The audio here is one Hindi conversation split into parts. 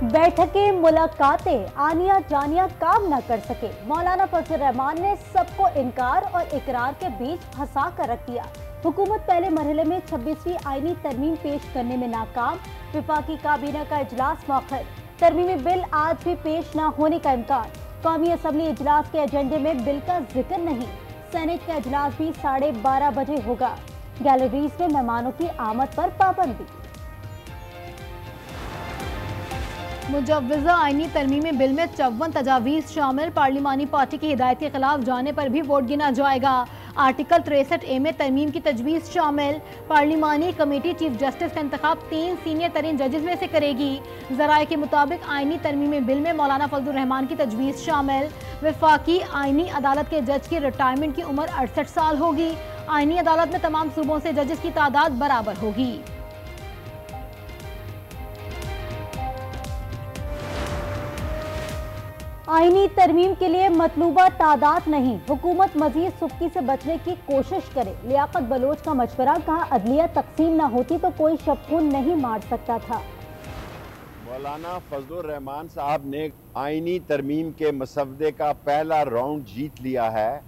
बैठकें, मुलाकातें आनिया जानिया काम न कर सके। मौलाना फजल रहमान ने सबको इनकार और इकरार के बीच फंसा कर रख दिया। हुकूमत पहले मरहले में 26वीं आईनी तरमीम पेश करने में नाकाम। विफाकी काबीना का इजलास मौखर। तरमीमी बिल आज भी पेश न होने का इम्कान। कौमी असम्बली इजलास के एजेंडे में बिल का जिक्र नहीं। सेनेट का इजलास भी 12:30 बजे होगा। गैलरीज में मेहमानों की आमद पर पाबंदी। मुजव्वज़ा आईनी तरमीमी बिल में 54 तजावीज़ शामिल। पार्लिमानी पार्टी की हिदायत के खिलाफ जाने पर भी वोट गिना जाएगा। आर्टिकल 63A में तरमीम की तजवीज़ शामिल। पार्लिमानी कमेटी चीफ जस्टिस का इंतखाब 3 सीनियर तरीन जजेस में से करेगी। ज़राए के मुताबिक आईनी तरमीमी बिल में मौलाना फजल रहमान की तजवीज़ शामिल। वफाकी आईनी अदालत के जज की रिटायरमेंट की उम्र 68 साल होगी। आईनी अदालत में तमाम सूबों से जजेस की तादाद बराबर होगी। आईनी तरमीम के लिए मतलूबा तादाद नहीं। हुकूमत मजीद सुख्ती से बचने की कोशिश करे। लियाकत बलोच का मशवरा, कहा अदलिया तकसीम न होती तो कोई शबखून नहीं मार सकता था। मौलाना फजल रहमान साहब ने आईनी तरमीम के मसवदे का पहला राउंड जीत लिया है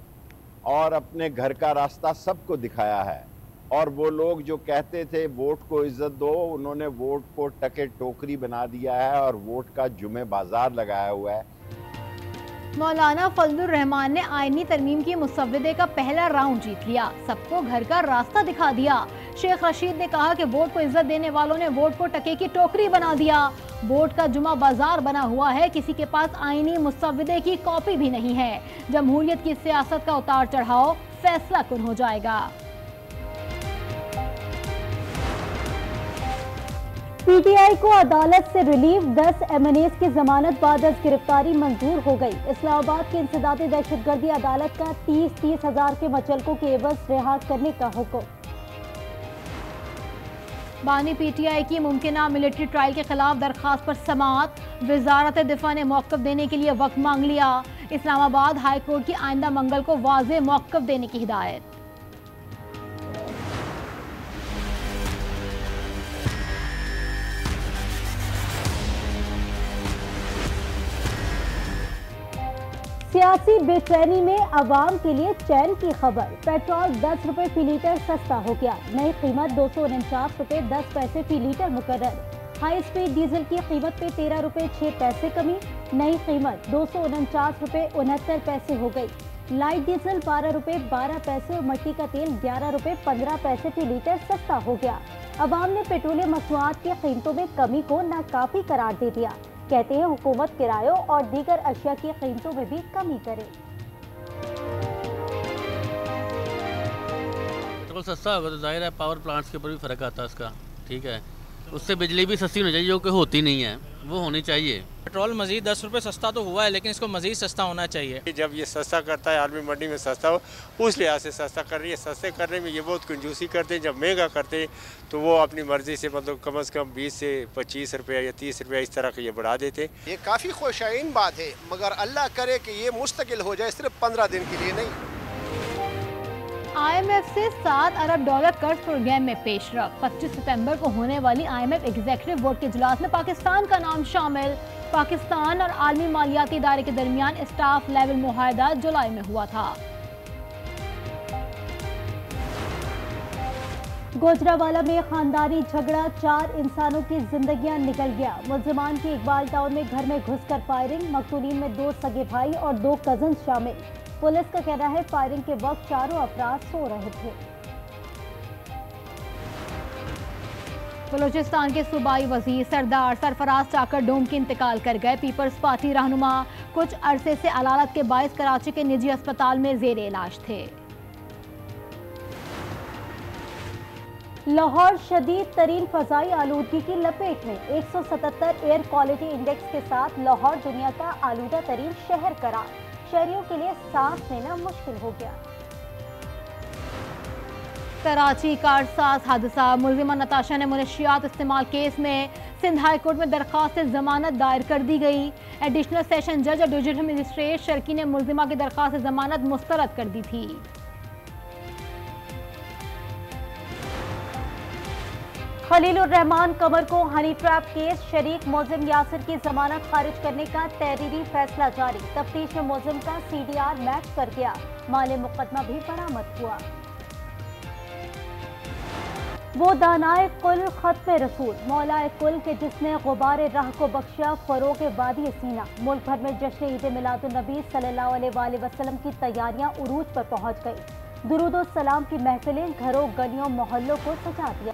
और अपने घर का रास्ता सबको दिखाया है। और वो लोग जो कहते थे वोट को इज्जत दो, उन्होंने वोट को टके टोकरी बना दिया है और वोट का जुमे बाजार लगाया हुआ है। मौलाना फजल रहमान ने आईनी तरमीम की मुसव्वदे का पहला राउंड जीत लिया, सबको घर का रास्ता दिखा दिया। शेख रशीद ने कहा कि वोट को इज्जत देने वालों ने वोट को टके की टोकरी बना दिया। वोट का जुमा बाजार बना हुआ है, किसी के पास आईनी मुसव्वदे की कॉपी भी नहीं है। जमहूरियत की सियासत का उतार चढ़ाव फैसला कुन हो जाएगा। पीटीआई को अदालत से रिलीफ। 10 एमएनएस की जमानत बाद गिरफ्तारी मंजूर हो गई। इस्लामाबाद की इंसदादी दहशतगर्दी अदालत का 30-30 हजार के मचलकों के एवज रिहा करने का हुक्म। बानी पीटीआई की मुमकिना मिलिट्री ट्रायल के खिलाफ दरखास्त पर समाअत। वजारत दिफा ने मौक़िफ़ देने के लिए वक्त मांग लिया। इस्लामाबाद हाई कोर्ट की आइंदा मंगल को वाज़ेह मौक़िफ़ देने की हिदायत। सियासी बेचैनी में अवाम के लिए चैन की खबर। पेट्रोल 10 रुपए फी लीटर सस्ता हो गया। नई कीमत 249 रुपए 10 पैसे फी लीटर मुकर्रर। हाई स्पीड डीजल की कीमत पे 13 रुपए 6 पैसे कमी। नई कीमत 249 रुपए 69 पैसे हो गई। लाइट डीजल 12 रुपए 12 पैसे और मट्टी का तेल 11 रुपए 15 पैसे फी लीटर सस्ता हो गया। अवाम ने पेट्रोलियम मसनूआत की कीमतों में कमी को नाकाफी करार दे दिया। कहते हैं हुकूमत किरायों और दीगर अशिया की कीमतों में भी कमी करे। पेट्रोल सस्ता होगा तो जाहिर है पावर प्लांट्स के ऊपर भी फ़र्क आता है उसका, ठीक है। उससे बिजली भी सस्ती होनी चाहिए, जो कि होती नहीं है, वो होनी चाहिए। पेट्रोल मज़ीद 10 रुपये सस्ता तो हुआ है, लेकिन इसको मज़ीद सस्ता होना चाहिए। जब ये सस्ता करता है आलमी मंडी में सस्ता हो, उस लिहाज से सस्ता कर रही है। सस्ते करने में ये बहुत कंजूसी करते हैं। जब महंगा करते हैं तो वो अपनी मर्जी से मतलब कम से कम 20 से 25 रुपये या 30 रुपये इस तरह के ये बढ़ा देते। ये काफ़ी खुशाइन बात है, मगर अल्लाह करे कि ये मुस्तकिल हो जाए, सिर्फ 15 दिन के लिए नहीं। IMF से $7 अरब कर्ज प्रोग्राम में पेशरफ। 25 सितंबर को होने वाली IMF एग्जीक्यूटिव बोर्ड के इजलास में पाकिस्तान का नाम शामिल। पाकिस्तान और आलमी मालियाती इदारे के दरमियान स्टाफ लेवल मुआहदा जुलाई में हुआ था। गोजरावाला में खानदानी झगड़ा, 4 इंसानों की जिंदगियां निकल गया। मुल्जिमान की इकबाल टाउन में घर में घुसकर फायरिंग। मकतूलीन में 2 सगे भाई और 2 कजन शामिल। पुलिस का कहना है फायरिंग के वक्त 4 अफराद सो रहे थे। बलूचिस्तान के सूबाई वजीर सरदार सरफराज चाकर डोम के इंतकाल कर गए। पीपल्स पार्टी रहनुमा कुछ अरसे से अलालत के बायस कराची के निजी अस्पताल में जेर इलाज थे। लाहौर शदीद तरीन फजाई आलूदगी की लपेट में। 177 एयर क्वालिटी इंडेक्स के साथ लाहौर दुनिया का आलूदा तरीन शहर करार। शहरियों के लिए सांस लेना मुश्किल हो गया। कराची कारसाज हादसा। मुल्जिमा नताशा ने मुनशियात इस्तेमाल केस में सिंध हाई कोर्ट में दरखास्त जमानत दायर कर दी गई। एडिशनल सेशन जज और डिविजनल मजिस्ट्रेट शर्की ने मुल्जिमा की दरखास्त जमानत मुस्तरद कर दी थी। खलीलुर रहमान कमर को हनी ट्रैप केस शरीक मुलजिम यासिर की जमानत खारिज करने का तहरीरी फैसला जारी। तफ्तीश में मुलजिम का CDR मैच कर गया। माले मुकदमा भी बरामद हुआ। वो दानाए कुल खत्म रसूल मौलाए कुल के जिसने गुबारे राह को बख्शा फरोग वादी सीना। मुल्क भर में जश्न ईद मिलादुन नबी सल्लल्लाहु अलैहि वसल्लम की तैयारियां उरूज पर पहुंच गई। दुरूद और सलाम की महफिलें घरों गलियों मोहल्लों को सजा दिया।